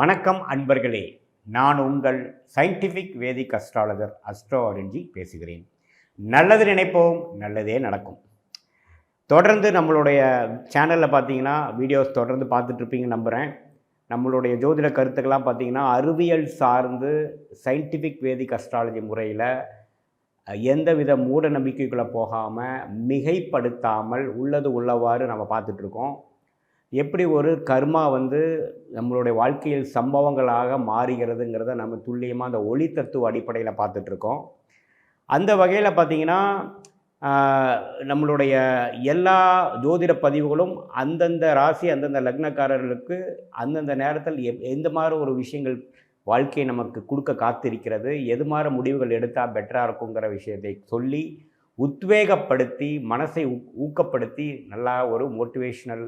வணக்கம் அன்பர்களே, நான் உங்கள் சயின்டிஃபிக் வேதிக் அஸ்ட்ராலஜர் அஸ்ட்ரோ ஆரஞ்சி பேசுகிறேன். நல்லது நினைப்போம், நல்லதே நடக்கும். தொடர்ந்து நம்மளுடைய சேனலில் பார்த்தீங்கன்னா வீடியோஸ் தொடர்ந்து பார்த்துட்ருப்பீங்க நம்புகிறேன். நம்மளுடைய ஜோதிட கருத்துக்கெல்லாம் பார்த்தீங்கன்னா அறிவியல் சார்ந்து சயின்டிஃபிக் வேதிக் அஸ்ட்ராலஜி முறையில் எந்தவித மூட நம்பிக்கைக்குள்ளே போகாமல் மிகைப்படுத்தாமல் உள்ளது உள்ளவாறு நம்ம பார்த்துட்ருக்கோம். எப்படி ஒரு கர்மா நம்மளுடைய வாழ்க்கையில் சம்பவங்களாக மாறுகிறதுங்கிறத நம்ம துல்லியமாக அந்த ஒளி தத்துவ அடிப்படையில் பார்த்துட்ருக்கோம். அந்த வகையில் பார்த்திங்கன்னா நம்மளுடைய எல்லா ஜோதிட பதிவுகளும் அந்தந்த ராசி அந்தந்த லக்னக்காரர்களுக்கு அந்தந்த நேரத்தில் எந்த மாதிரி ஒரு விஷயங்கள் வாழ்க்கையை நமக்கு கொடுக்க காத்திருக்கிறது, எது மாதிரி முடிவுகள் எடுத்தால் பெட்டராக இருக்குங்கிற விஷயத்தை சொல்லி உத்வேகப்படுத்தி மனசை ஊக்கப்படுத்தி நல்லா ஒரு மோட்டிவேஷ்னல்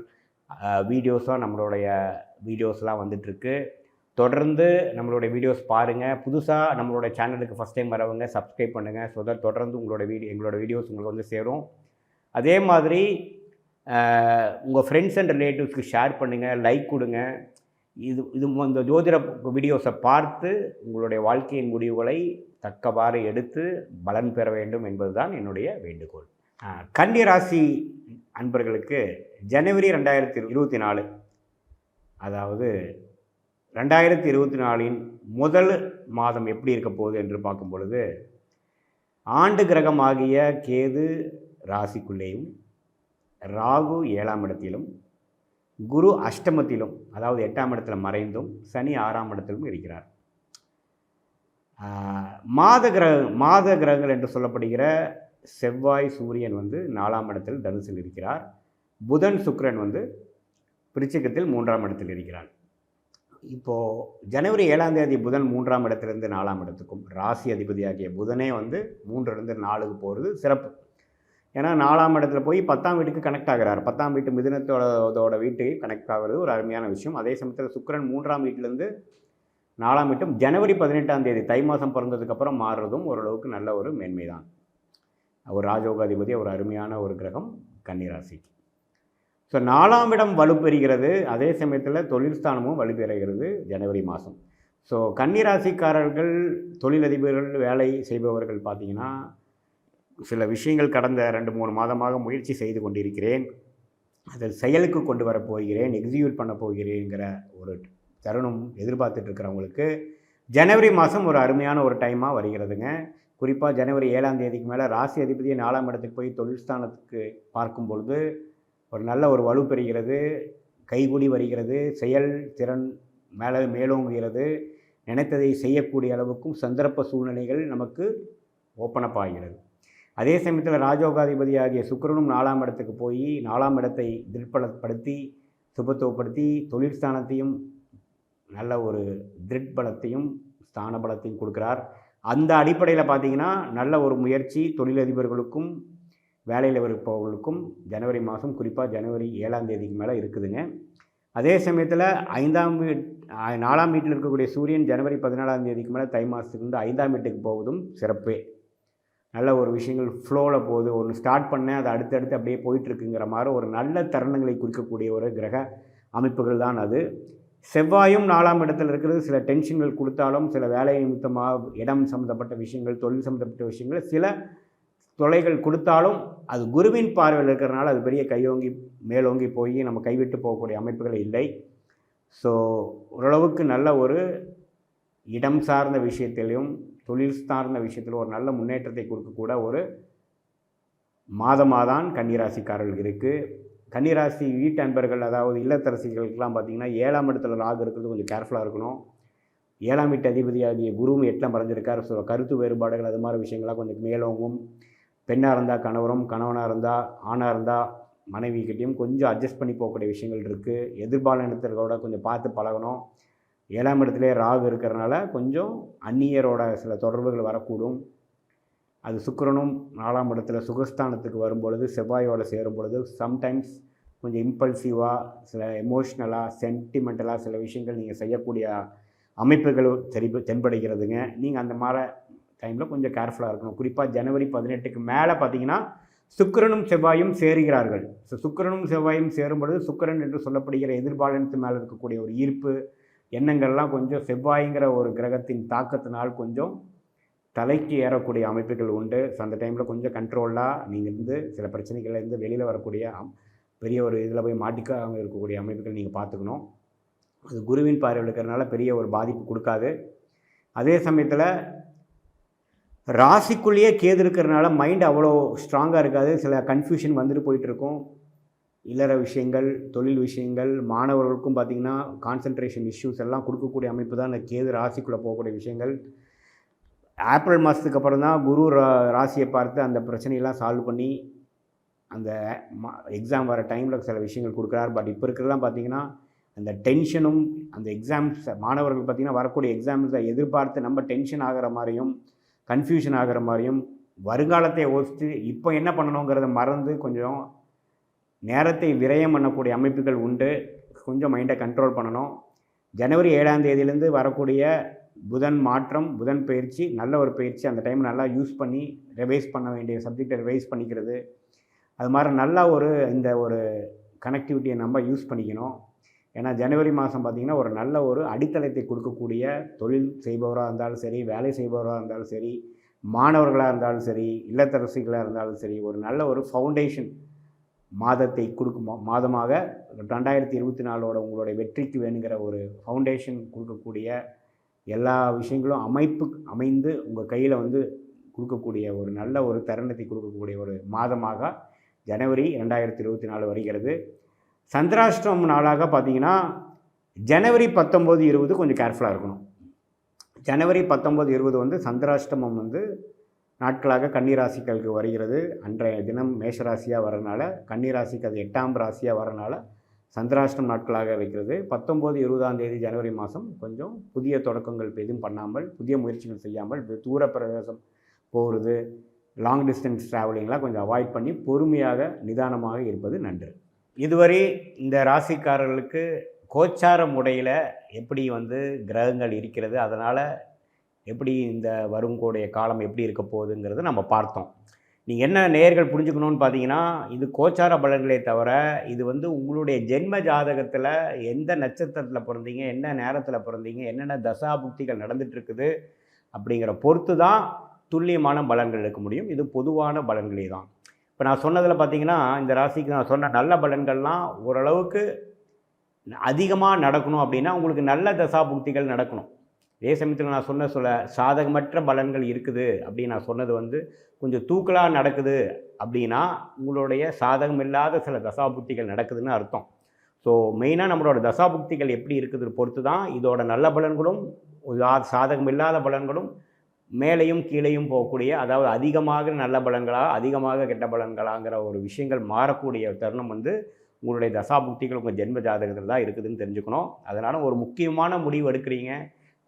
வீடியோஸாக நம்மளுடைய வீடியோஸ்லாம் வந்துட்டுருக்கு. தொடர்ந்து நம்மளுடைய வீடியோஸ் பாருங்கள். புதுசாக நம்மளுடைய சேனலுக்கு ஃபஸ்ட் டைம் வரவங்க சப்ஸ்கிரைப் பண்ணுங்கள். ஸோ தட் தொடர்ந்து எங்களோட வீடியோஸ் உங்களுக்கு சேரும். அதே மாதிரி உங்கள் ஃப்ரெண்ட்ஸ் அண்ட் ரிலேட்டிவ்ஸ்க்கு ஷேர் பண்ணுங்கள், லைக் கொடுங்க. இது இந்த ஜோதிட வீடியோஸை பார்த்து உங்களுடைய வாழ்க்கையின் முடிவுகளை தக்கவாறு எடுத்து பலன் பெற வேண்டும் என்பது தான் என்னுடைய வேண்டுகோள். கன்னி ராசி அன்பர்களுக்கு ஜனவரி 2024, அதாவது 2024 முதல் மாதம் எப்படி இருக்க போகுது என்று பார்க்கும் பொழுது, ஆண்டு கிரகமாகிய கேது ராசிக்குள்ளேயும், ராகு 7ஆம் இடத்திலும், குரு அஷ்டமத்திலும் அதாவது 8ஆம் இடத்தில் மறைந்தும், சனி 6ஆம் இடத்திலும் இருக்கிறார். மாத கிரகங்கள் என்று சொல்லப்படுகிற செவ்வாய் சூரியன் 4ஆம் இடத்தில் தனுசில் இருக்கிறார். புதன் சுக்கிரன் விருச்சிகத்தில் 3ஆம் இடத்தில் இருக்கிறார். இப்போது ஜனவரி 7ஆம் தேதி புதன் 3ஆம் இடத்திலிருந்து 4ஆம் இடத்துக்கும், ராசி அதிபதியாகிய புதனே 3லிருந்து 4க்கு போகிறது சிறப்பு. ஏன்னா 4ஆம் இடத்துல போய் 10ஆம் வீட்டுக்கு கனெக்ட் ஆகிறார். 10ஆம் வீட்டு மிதுனத்தோட வீட்டுக்கு கனெக்ட் ஆகிறது ஒரு அருமையான விஷயம். அதே சமயத்தில் சுக்கிரன் 3ஆம் வீட்டிலேருந்து 4ஆம் வீட்டும் ஜனவரி 18ஆம் தேதி தை மாதம் பிறந்ததுக்கப்புறம் மாறுறதும் ஓரளவுக்கு நல்ல ஒரு மேன்மை தான். ஒரு ராஜயோகாதிபதி ஒரு அருமையான ஒரு கிரகம் கன்னிராசிக்கு. ஸோ 4ஆம் இடம் வலுப்பெறுகிறது. அதே சமயத்தில் தொழில் ஸ்தானமும் வலுப்பெறுகிறது ஜனவரி மாதம். ஸோ கன்னிராசிக்காரர்கள், தொழிலதிபர்கள், வேலை செய்பவர்கள் பார்த்திங்கன்னா சில விஷயங்கள் கடந்த 2-3 மாதமாக முயற்சி செய்து கொண்டிருக்கிறேன், அதை செயலுக்கு கொண்டு வர போகிறேன், எக்ஸிக்யூட் பண்ண போகிறேங்கிற ஒரு தருணம் எதிர்பார்த்துட்ருக்கிறவங்களுக்கு ஜனவரி மாதம் ஒரு அருமையான ஒரு டைமாக வருகிறதுங்க. குறிப்பாக ஜனவரி 7ஆம் தேதிக்கு மேலே ராசி அதிபதியை 4ஆம் இடத்துக்கு போய் தொழில் ஸ்தானத்துக்கு பார்க்கும் பொழுது ஒரு நல்ல ஒரு வலு பெறுகிறது, கைகூடி வருகிறது, செயல் திறன் மேலோங்குகிறது, நினைத்ததை செய்யக்கூடிய அளவுக்கும் சந்தர்ப்ப சூழ்நிலைகள் நமக்கு ஓப்பனப் ஆகிறது. அதே சமயத்தில் ராஜயோகாதிபதி ஆகிய சுக்கிரனும் 4ஆம் இடத்துக்கு போய் 4ஆம் இடத்தை திருப்பலப்படுத்தி சுபத்துவப்படுத்தி தொழில் ஸ்தானத்தையும் நல்ல ஒரு திருட்பலத்தையும் ஸ்தான பலத்தையும் கொடுக்குறார். அந்த அடிப்படையில் பார்த்திங்கன்னா நல்ல ஒரு முயற்சி தொழிலதிபர்களுக்கும் வேலையில் இருப்பவர்களுக்கும் ஜனவரி மாதம், குறிப்பாக ஜனவரி 7ஆம் தேதிக்கு மேலே இருக்குதுங்க. அதே சமயத்தில் 4ஆம் வீட்டில் இருக்கக்கூடிய சூரியன் ஜனவரி 14ஆம் தேதிக்கு மேலே தை மாதத்துக்கு 5ஆம் வீட்டுக்கு போவதும் சிறப்பே. நல்ல ஒரு விஷயங்கள் ஃப்ளோவில் போகுது. ஒன்று ஸ்டார்ட் பண்ணேன், அது அடுத்தடுத்து அப்படியே போயிட்டுருக்குங்கிற மாதிரி ஒரு நல்ல தருணங்களை குறிக்கக்கூடிய ஒரு கிரக அமைப்புகள் தான் அது. செவ்வாயும் 4ஆம் இடத்தில் இருக்கிறது சில டென்ஷன்கள் கொடுத்தாலும், சில வேலை நிமித்தமாக இடம் சம்மந்தப்பட்ட விஷயங்கள், தொழில் சம்மந்தப்பட்ட விஷயங்கள் சில தொலைகள் கொடுத்தாலும், அது குருவின் பார்வையில் இருக்கிறதுனால அது பெரிய கையோங்கி மேலோங்கி போய் நம்ம கைவிட்டு போகக்கூடிய அமைப்புகள் இல்லை. ஸோ ஓரளவுக்கு நல்ல ஒரு இடம் சார்ந்த விஷயத்திலையும் தொழில் சார்ந்த விஷயத்திலும் ஒரு நல்ல முன்னேற்றத்தை கொடுக்கக்கூட ஒரு மாதமாக தான் கன்னிராசிக்காரர்கள் இருக்குது. கன்னிராசி வீட்டு அன்பர்கள், அதாவது இல்லத்தரசிகளுக்கெல்லாம் பார்த்திங்கன்னா 7ஆம் இடத்துல ராகு இருக்கிறது கொஞ்சம் கேர்ஃபுல்லாக இருக்கணும். 7ஆம் வீட்டு அதிபதியாகிய குருவும் 8ல் மறைஞ்சிருக்கார். ஸோ கருத்து வேறுபாடுகள் அது மாதிரி விஷயங்கள்லாம் கொஞ்சம் மேலோங்கும். பெண்ணாக இருந்தால் கணவரும், கணவனாக இருந்தால் ஆணாக இருந்தால் மனைவிக்கிட்டையும் கொஞ்சம் அட்ஜஸ்ட் பண்ணி போகக்கூடிய விஷயங்கள் இருக்குது. எதிர்பாலினத்தோட கொஞ்சம் பார்த்து பழகணும். 7ஆம் இடத்துலேயே ராகு இருக்கிறனால கொஞ்சம் அந்நியரோட சில தொடர்புகள் வரக்கூடும். அது சுக்கிரனும் 4ஆம் இடத்துல சுகஸ்தானத்துக்கு வரும்பொழுது செவ்வாயோடு சேரும் பொழுது சம்டைம்ஸ் கொஞ்சம் இம்பல்சிவாக, சில எமோஷ்னலாக, சென்டிமெண்டலாக சில விஷயங்கள் நீங்கள் செய்யக்கூடிய அமைப்புகள் தென்படுகிறதுங்க. நீங்கள் அந்த மாதிரி டைமில் கொஞ்சம் கேர்ஃபுல்லாக இருக்கணும். குறிப்பாக ஜனவரி 18க்கு மேலே பார்த்திங்கன்னா சுக்கிரனும் செவ்வாயும் சேருகிறார்கள். ஸோ சுக்கிரனும் செவ்வாயும் சேரும்பொழுது சுக்கிரன் என்று சொல்லப்படுகிற எதிர்பாலினத்து மேலே இருக்கக்கூடிய ஒரு ஈர்ப்பு, எண்ணங்கள்லாம் கொஞ்சம் செவ்வாய்ங்கிற ஒரு கிரகத்தின் தாக்கத்தினால் கொஞ்சம் தலைக்கு ஏறக்கூடிய அமைப்புகள் உண்டு. ஸோ அந்த டைமில் கொஞ்சம் கண்ட்ரோலாக நீங்கள் இருந்து சில பிரச்சனைகள்லேருந்து வெளியில் வரக்கூடிய பெரிய ஒரு இதில் போய் மாட்டிக்காம இருக்கக்கூடிய அமைப்புகள் நீங்கள் பார்த்துக்கணும். அது குருவின் பார்வையில் இருக்கிறதுனால பெரிய ஒரு பாதிப்பு கொடுக்காது. அதே சமயத்தில் ராசிக்குள்ளேயே கேது இருக்கிறதுனால மைண்ட் அவ்வளோ ஸ்ட்ராங்காக இருக்காது. சில கன்ஃபியூஷன் வந்துட்டு போயிட்டுருக்கும். இல்லற விஷயங்கள், தொழில் விஷயங்கள், மாணவர்களுக்கும் பார்த்திங்கன்னா கான்சன்ட்ரேஷன் இஷ்யூஸ் எல்லாம் கொடுக்கக்கூடிய அமைப்பு தான் இந்த கேது ராசிக்குள்ளே போகக்கூடிய விஷயங்கள். ஏப்ரல் மாதத்துக்கு அப்புறம் தான் குரு ராசியை பார்த்து அந்த பிரச்சனையெல்லாம் சால்வ் பண்ணி அந்த எக்ஸாம் வர டைமில் சில விஷயங்கள் கொடுக்குறாரு. பட் இப்போ இருக்கிறதெல்லாம் பார்த்திங்கன்னா அந்த டென்ஷனும் அந்த எக்ஸாம்ஸ் மாணவர்கள் பார்த்திங்கன்னா வரக்கூடிய எக்ஸாம்ஸை எதிர்பார்த்து நம்ம டென்ஷன் ஆகிற மாதிரியும் கன்ஃபியூஷன் ஆகிற மாதிரியும் வருங்காலத்தை யோசித்து இப்போ என்ன பண்ணணுங்கிறத மறந்து கொஞ்சம் நேரத்தை விரயம் பண்ணக்கூடிய அமைப்புகள் உண்டு. கொஞ்சம் மைண்டை கண்ட்ரோல் பண்ணணும். ஜனவரி 7ஆம் தேதியிலேருந்து வரக்கூடிய புதன் மாற்றம், புதன் பயிற்சி நல்ல ஒரு பயிற்சி. அந்த டைம் நல்லா யூஸ் பண்ணி ரிவைஸ் பண்ண வேண்டிய சப்ஜெக்டை ரிவைஸ் பண்ணிக்கிறது, அது மாதிரி நல்லா இந்த ஒரு கனெக்டிவிட்டியை நம்ம யூஸ் பண்ணிக்கணும். ஏன்னா ஜனவரி மாதம் பார்த்திங்கன்னா ஒரு நல்ல ஒரு அடித்தளத்தை கொடுக்கக்கூடிய, தொழில் செய்பவராக இருந்தாலும் சரி, வேலை செய்பவராக இருந்தாலும் சரி, மாணவர்களாக இருந்தாலும் சரி, இல்லத்தரசிகளாக இருந்தாலும் சரி, ஒரு நல்ல ஒரு ஃபவுண்டேஷன் மாதத்தை கொடுக்கும் மாதமாக 2024ஓட உங்களுடைய வெற்றிக்கு வேணுங்கிற ஒரு ஃபவுண்டேஷன் கொடுக்கக்கூடிய எல்லா விஷயங்களும் அமைந்து உங்கள் கையில் கொடுக்கக்கூடிய ஒரு நல்ல ஒரு தருணத்தை கொடுக்கக்கூடிய ஒரு மாதமாக ஜனவரி 2024 வருகிறது. சந்திராஷ்டமம் நாளாக பார்த்திங்கன்னா ஜனவரி 19, 20 கொஞ்சம் கேர்ஃபுல்லாக இருக்கணும். ஜனவரி 19, 20 சந்திராஷ்டமம் நாட்களாக கன்னிராசிகளுக்கு வருகிறது. அன்றைய தினம் மேஷராசியாக வரனால, கன்னிராசிக்கு அது 8ஆம் ராசியாக வரனால சந்திராஷ்டம் நாட்களாக இருக்கிறது. 19, 20ஆம் தேதி ஜனவரி மாதம் கொஞ்சம் புதிய தொடக்கங்கள் எதுவும் பண்ணாமல், புதிய முயற்சிகள் செய்யாமல், தூர பிரதேசம் போகிறது, லாங் டிஸ்டன்ஸ் ட்ராவலிங்லாம் கொஞ்சம் அவாய்ட் பண்ணி பொறுமையாக நிதானமாக இருப்பது நன்று. இதுவரை இந்த ராசிக்காரர்களுக்கு கோச்சார முறையில் எப்படி கிரகங்கள் இருக்கிறது, அதனால் எப்படி இந்த வருங்கூடிய காலம் எப்படி இருக்க போகுதுங்கிறத நம்ம பார்த்தோம். நீங்கள் என்ன நேயர்கள் புரிஞ்சுக்கணுன்னு பார்த்தீங்கன்னா, இது கோச்சார பலன்களே தவிர இது உங்களுடைய ஜென்ம ஜாதகத்தில் எந்த நட்சத்திரத்தில் பிறந்தீங்க, என்ன நேரத்தில் பிறந்தீங்க, என்னென்ன தசாபுக்திகள் நடந்துகிட்ருக்குது அப்படிங்கிற பொறுத்து தான் துல்லியமான பலன்கள் எடுக்க முடியும். இது பொதுவான பலன்களே தான். இப்போ நான் சொன்னதில் பார்த்தீங்கன்னா, இந்த ராசிக்கு நான் சொன்ன நல்ல பலன்கள்லாம் ஓரளவுக்கு அதிகமாக நடக்கணும் அப்படின்னா உங்களுக்கு நல்ல தசாபுக்திகள் நடக்கணும். அதே சமயத்தில் நான் சொன்ன சாதகமற்ற பலன்கள் இருக்குது அப்படின்னு நான் சொன்னது கொஞ்சம் தூக்கலாக நடக்குது அப்படின்னா உங்களுடைய சாதகம் இல்லாத சில தசாபுக்திகள் நடக்குதுன்னு அர்த்தம். ஸோ மெயினாக நம்மளோட தசாபுக்திகள் எப்படி இருக்குது பொறுத்து தான் இதோட நல்ல பலன்களும் சாதகம் இல்லாத பலன்களும் மேலையும் கீழையும் போகக்கூடிய, அதாவது அதிகமாக நல்ல பலன்களா அதிகமாக கெட்ட பலன்களாங்கிற ஒரு விஷயங்கள் மாறக்கூடிய தருணம் உங்களுடைய தசாபுக்திகள் உங்கள் ஜென்ம ஜாதகத்தில் தான் இருக்குதுன்னு தெரிஞ்சுக்கணும். அதனால் ஒரு முக்கியமான முடிவு எடுக்கிறீங்க,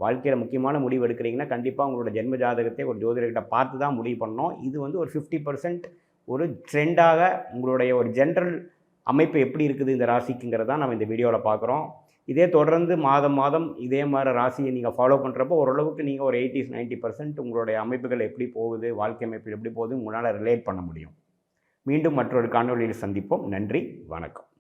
வாழ்க்கையில் முக்கியமான முடிவு எடுக்கிறீங்கன்னா கண்டிப்பாக உங்களோட ஜென்ம ஜாதகத்தை ஒரு ஜோதிடர்கிட்ட பார்த்து தான் முடிவு பண்ணணும். இது ஒரு 50% ஒரு ட்ரெண்டாக உங்களுடைய ஒரு ஜென்ரல் அமைப்பு எப்படி இருக்குது இந்த ராசிக்குங்கிறதான் நம்ம இந்த வீடியோவில் பார்க்குறோம். இதே தொடர்ந்து மாதம் இதே மாதிரி ராசியை நீங்கள் ஃபாலோ பண்ணுறப்போ ஓரளவுக்கு நீங்கள் ஒரு 80-90% உங்களுடைய அமைப்புகள் எப்படி போகுது, வாழ்க்கை அமைப்பு எப்படி போகுது உங்களால் ரிலேட் பண்ண முடியும். மீண்டும் மற்றொரு காணொளியில் சந்திப்போம். நன்றி, வணக்கம்.